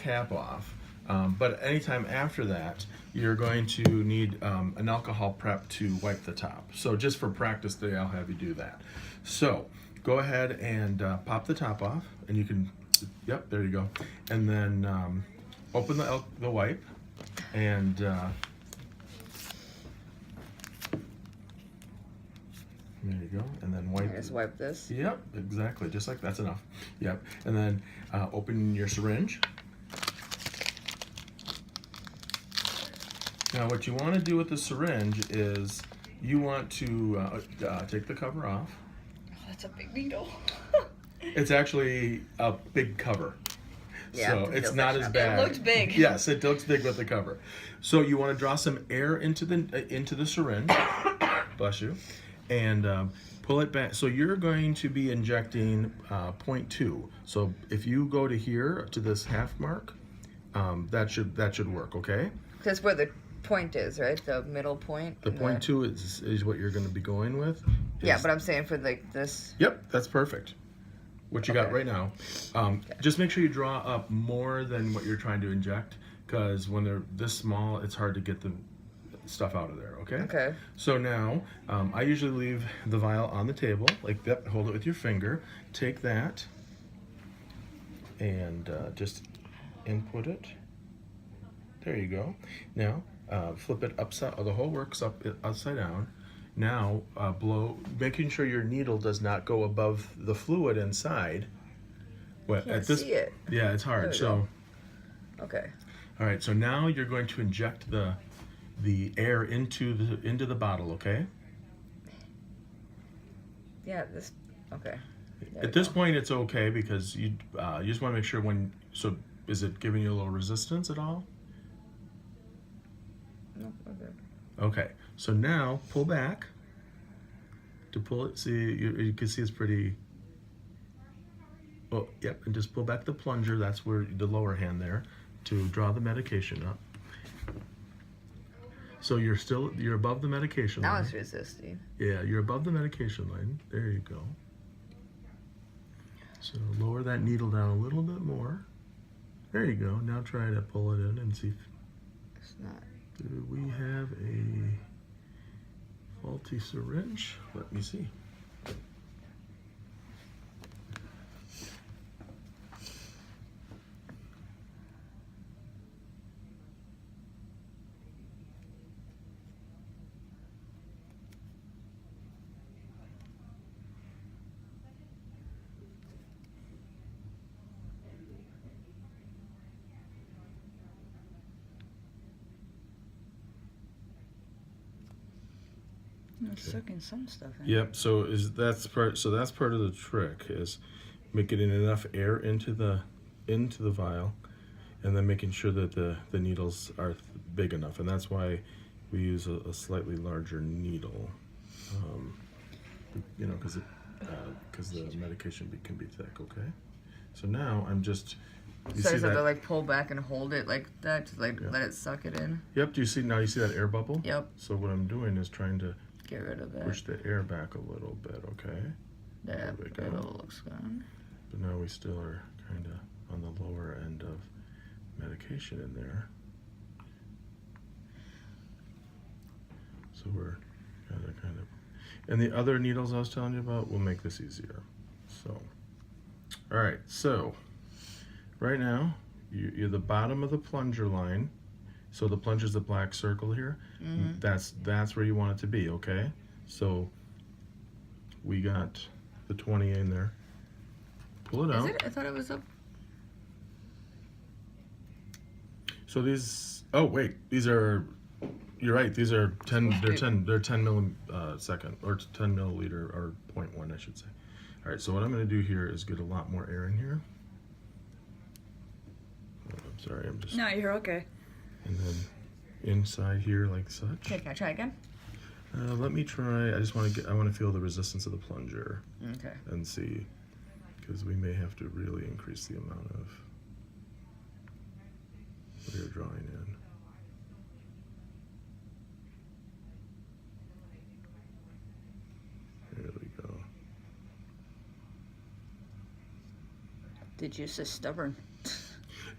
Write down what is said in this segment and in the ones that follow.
cap off. But anytime after that, you're going to need an alcohol prep to wipe the top. So just for practice today, I'll have you do that. So go ahead and pop the top off, and you can, yep, there you go. And then open the wipe, and there you go. And then wipe. Just wipe this. Yep, exactly, just like that's enough. Yep, and then open your syringe. Now what you want to do with the syringe is you want to take the cover off. Oh, that's a big needle. It's actually a big cover. Yeah, So it's not as bad. It looked big. Yes, it looks big with the cover. So you want to draw some air into the syringe. Bless you. And pull it back. So you're going to be injecting 0.2. So if you go to here to this half mark, that should work. Okay. That's where the point is, right? The middle point. The 0.2 is what you're going to be going with. Yeah, but I'm saying for like this. Yep, that's perfect. What you got right now. Just make sure you draw up more than what you're trying to inject, because when they're this small, it's hard to get the stuff out of there, okay? Okay. So now, I usually leave the vial on the table, like that, hold it with your finger, take that, and just input it. There you go. Now, flip it upside, the whole works upside down. Now, blow, making sure your needle does not go above the fluid inside. Well, Can't see it. Yeah, it's hard. So, okay. All right. So now you're going to inject the air into the bottle. Okay. Yeah. This. Okay. At this point, it's okay because you just want to make sure when. So, is it giving you a little resistance at all? No. Okay. Okay. So now pull back. To pull it, see you can see it's pretty. Oh, yep, and just pull back the plunger. That's where the lower hand there to draw the medication up. So you're above the medication line. Now it's resisting. Yeah, you're above the medication line. There you go. So lower that needle down a little bit more. There you go. Now try to pull it in and see. It's not. Do we have a faulty syringe? Let me see. It's sucking some stuff in. Yep. So that's part of the trick is getting enough air into the vial, and then making sure that the needles are big enough, and that's why we use a slightly larger needle. You know, because the medication can be thick. Okay. So now I'm just. So I have to like pull back and hold it like that, to like let it suck it in. Yep. Do you see that air bubble? Yep. So what I'm doing is trying to get rid of that. Push the air back a little bit. Okay. There we go. Looks good. But now we still are kind of on the lower end of medication in there. So we're kind of. And the other needles I was telling you about will make this easier. So, all right. So, right now, you're the bottom of the plunger line. So the plunger's the black circle here. Mm-hmm. That's where you want it to be, okay? So we got the 20 in there. Pull it out. Is it? I thought it was up. So these. Oh wait, these are. You're right. These are 10. They're 10. They're 10 millisecond or 10 milliliter or 0.1, I should say. All right. So what I'm going to do here is get a lot more air in here. Oh, I'm sorry. I'm just. No, you're okay. And then inside here like such. Okay, can I try again? Let me try. I want to feel the resistance of the plunger. Okay. And see, because we may have to really increase the amount of what you're drawing in. There we go. Did you say stubborn?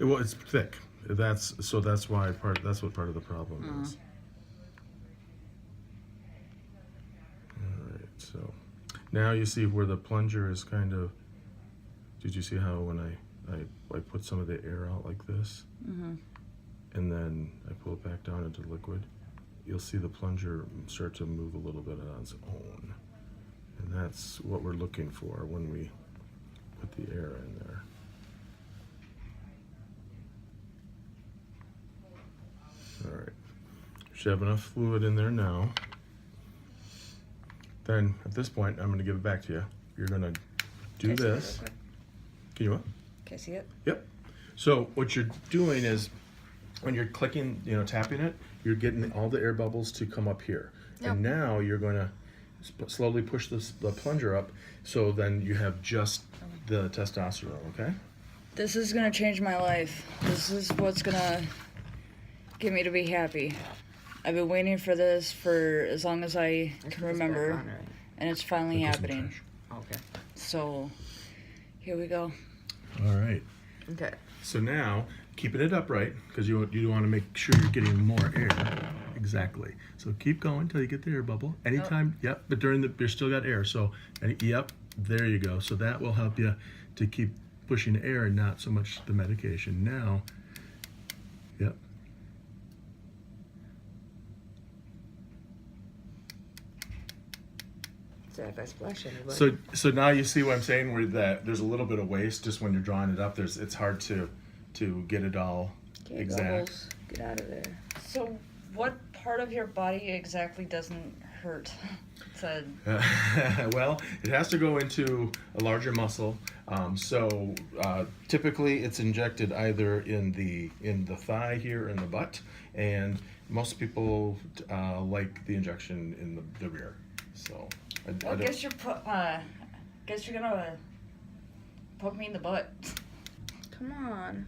Well, it's thick. That's why that's what part of the problem is. All right, so now you see where the plunger is kind of. Did you see how when I put some of the air out like this, and then I pull it back down into liquid? You'll see the plunger start to move a little bit on its own, and that's what we're looking for when we put the air in there. All right, should have enough fluid in there now. Then at this point, I'm going to give it back to you. You're going to do this. Can you what? Can I see it? Yep. So what you're doing is when you're clicking, tapping it, you're getting all the air bubbles to come up here. Yep. And now you're going to slowly push the plunger up, so then you have just the testosterone, okay? This is gonna change my life. This is what's gonna get me to be happy. I've been waiting for this for as long as I can remember, and it's finally Put this in the happening. trash. Okay. So, here we go. All right. Okay. So now, keeping it upright, because you want to make sure you're getting more air. Exactly. So keep going until you get the air bubble. Anytime, yep, but you still got air. So, yep, there you go. So that will help you to keep pushing air and not so much the medication. Now, yep. So if I splash anybody. So now you see what I'm saying, where that there's a little bit of waste just when you're drawing it up. It's hard to get it all exact. Get out of there. So what part of your body exactly doesn't hurt? Well, it has to go into a larger muscle. Typically it's injected either in the thigh here in the butt, and most people like the injection in the rear. So I guess you're gonna poke me in the butt. Come on.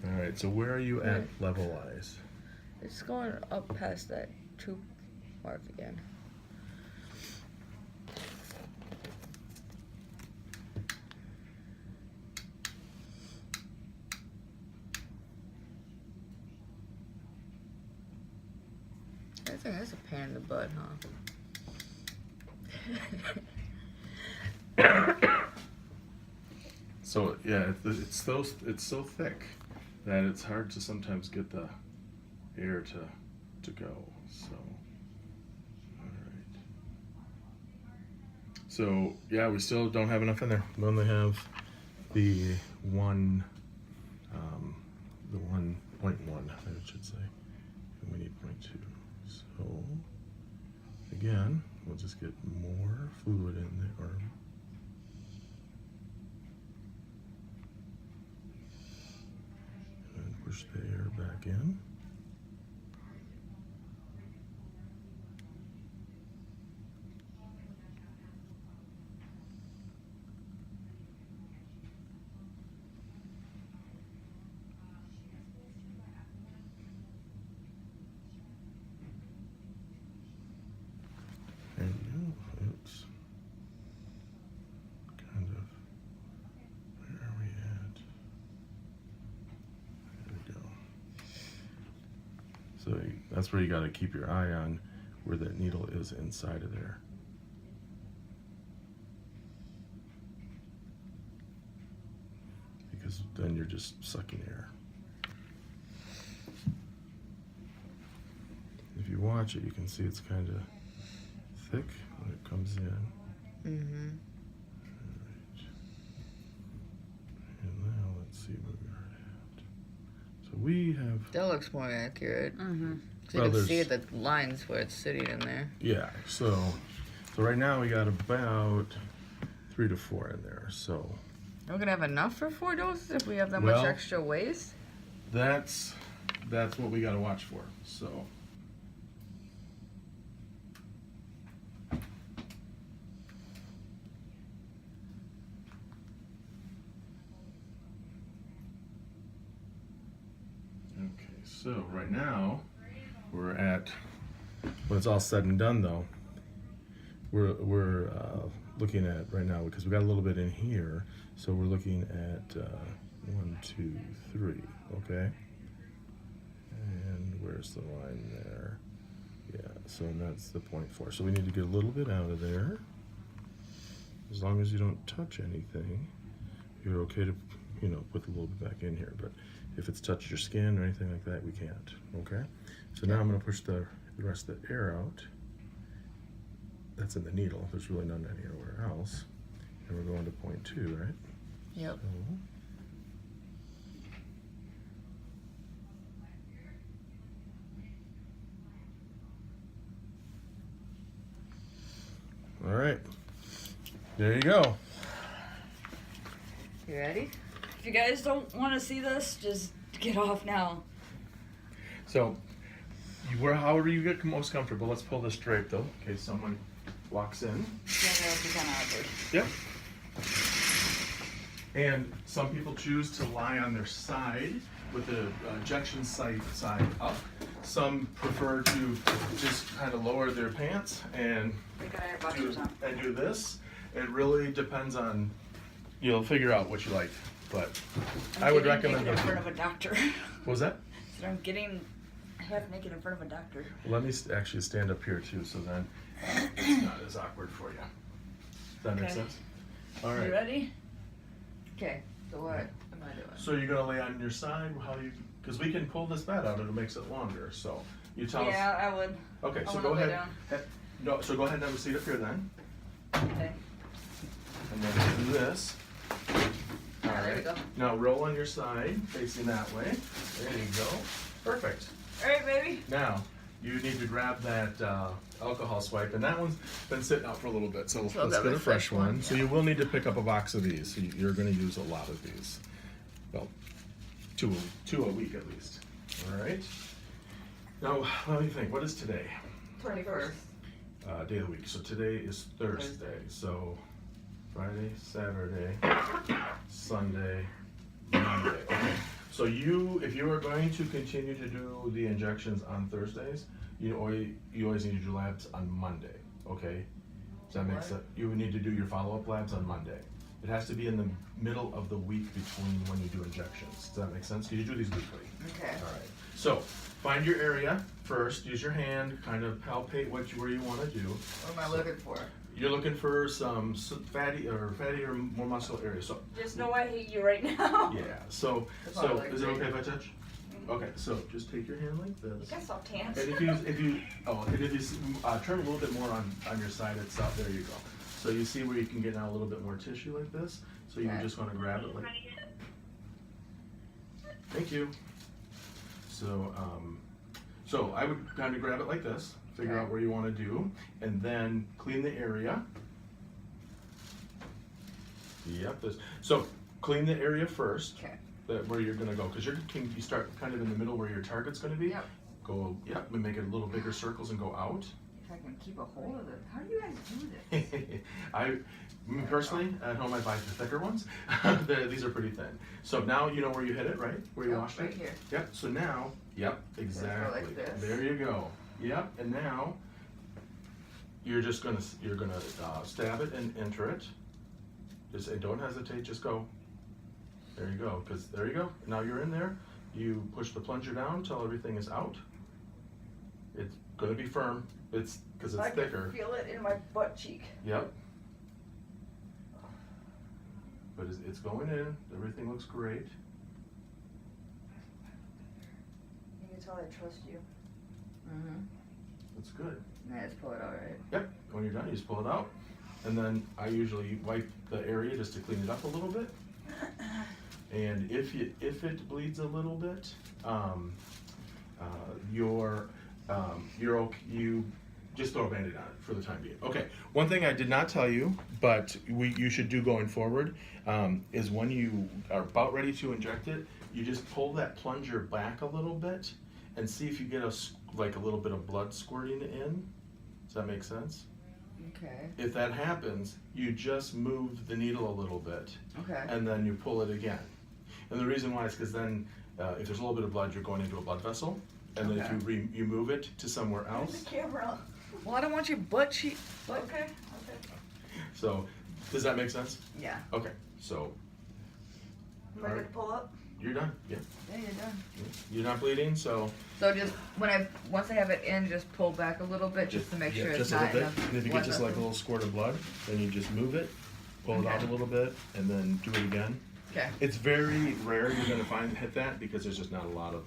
All right. So where are you at level-wise? It's going up past that 2 mark again. I think that's a pain in the butt, huh? So yeah, it's so thick that it's hard to sometimes get the air to go. So all right. So yeah, we still don't have enough in there. We only have the 1.1, I should say, and we need 0.2. So again, we'll just get more fluid in the arm. And push the air back in. There we go. Oops. Kind of. Where are we at? There we go. So that's where you got to keep your eye on where that needle is inside of there. Because then you're just sucking air. If you watch it, you can see it's kind of thick when it comes in. Mm-hmm. Alright. And now let's see where we are at. So we have, That looks more accurate. Mm-hmm. So Well, you can see there's- the lines where it's sitting in there. yeah, so right now we got about 3 to 4 in there. So We're gonna have enough for 4 doses if we have that Well- much extra waste. that's what we got to watch for. So okay, so right now we're at, when it's all said and done though, we're looking at right now, because we got a little bit in here, so we're looking at 1, 2, 3. Okay. And where's the line there? Yeah, so that's the 0.4. So we need to get a little bit out of there. As long as you don't touch anything, you're okay to, put a little bit back in here. But if it's touched your skin or anything like that, we can't. Okay? So now I'm going to push the rest of the air out. That's in the needle. There's really none anywhere else. And we're going to 0.2, right? Yep. All right. There you go. You ready? If you guys don't want to see this, just get off now. So, however you get most comfortable, let's pull this drape though, in case someone walks in. Yeah, that'll be kind of awkward. Yep. And some people choose to lie on their side with the ejection side up. Some prefer to just kind of lower their pants and do this. It really depends on, you'll figure out what you like. But I would recommend in front of a doctor. What was that? So I'm getting half naked in front of a doctor. Let me actually stand up here too, so then it's not as awkward for you. Does that make sense? All right. You ready? Okay. So what am I doing? So you're gonna lay on your side. Because we can pull this bed out and it makes it longer. So you tell us. Yeah, I would. Okay, I so wanna go lay ahead. down. No, so go ahead and have a seat up here then, Okay. and then do this. All There we right. go. Now roll on your side, facing that way. There you go. Perfect. All right, baby. Now you need to grab that alcohol swipe, and that one's been sitting out for a little bit. So let's grab get a a fresh fresh one. one, So you will need to pick up a box of these. So you're going to use a lot of these. Well, two a week at least. All right. Now let me think. What is today? 21st. Day of the week. So today is Thursday. So Friday, Saturday, Sunday, Monday. Okay. So if you are going to continue to do the injections on Thursdays, you always need to do labs on Monday. Okay. Does that make sense? You would need to do your follow-up labs on Monday. It has to be in the middle of the week between when you do injections. Does that make sense? Because you do these weekly. Okay. All right. So find your area first. Use your hand. Kind of palpate where you want to do. What am I looking for? You're looking for some fatty or more muscle areas. So Just know I hate you right now. yeah. So probably is it great. okay if I touch? Okay. So just take your hand like this. You guys saw tans. And if you turn a little bit more on your side itself, there you go. So you see where you can get now a little bit more tissue like this. So you Okay. just want to grab it like. Thank you. So I would kind of grab it like this, figure out where you want to do, and then clean the area. Yep. So clean the area first. Okay. Where you're going to go, because you start kind of in the middle where your target's going to be. Yep. Go, yep, and make it a little bigger circles and go out. If I can keep a hold of it. How do you guys do this? Me personally, at home I buy the thicker ones. These are pretty thin. So now you know where you hit it, right? Where you Yep, washed right it? here. Yep, so now, yep, exactly. like this. There you go. Yep, and now you're gonna stab it and enter it. Just don't hesitate, just go. There you go, because there you go. Now you're in there. You push the plunger down until everything is out. It's gonna be firm. It's because it's thicker. I can feel it in my butt cheek. Yep. But it's going in. Everything looks great. You can tell I trust you. Mm-hmm. That's good. Now let's pull it out, right? Yep. When you're done, you just pull it out. And then I usually wipe the area just to clean it up a little bit. And if it bleeds a little bit, you just throw a Band-Aid on it for the time being. Okay. One thing I did not tell you, but you should do going forward, is when you are about ready to inject it, you just pull that plunger back a little bit and see if you get a little bit of blood squirting in. Does that make sense? Okay. If that happens, you just move the needle a little bit. Okay. And then you pull it again. And the reason why is because then if there's a little bit of blood, you're going into a blood vessel. And then if you move it to somewhere else. The camera. Well, I don't want your butt cheek. Okay. So, does that make sense? Yeah. Okay, so Am I good to pull up? You're done. Yeah. Yeah, you're done. You're not bleeding, so So just once I have it in, just pull back a little bit just to make sure it's just a not little bit. enough And if you blood get just like a vessels. little squirt of blood, then you just move it, pull it out a little bit, and then do it again. Okay. It's very rare you're going to hit that because there's just not a lot of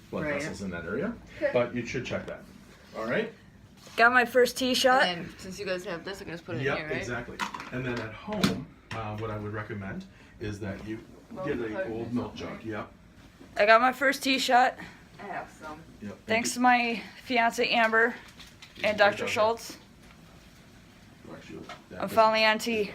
blood Right. vessels in that area. Okay. But you should check that. All right. Got my first tee shot. And then, since you guys have this, I can just put it Yep, in here, right? exactly. And then at home, what I would recommend is that you get an old milk jug. Yep. I got my first tee shot. I have some. Yep. Thanks to my fiance Amber and Dr. Schultz. Actually, that I'm was- finally on tee.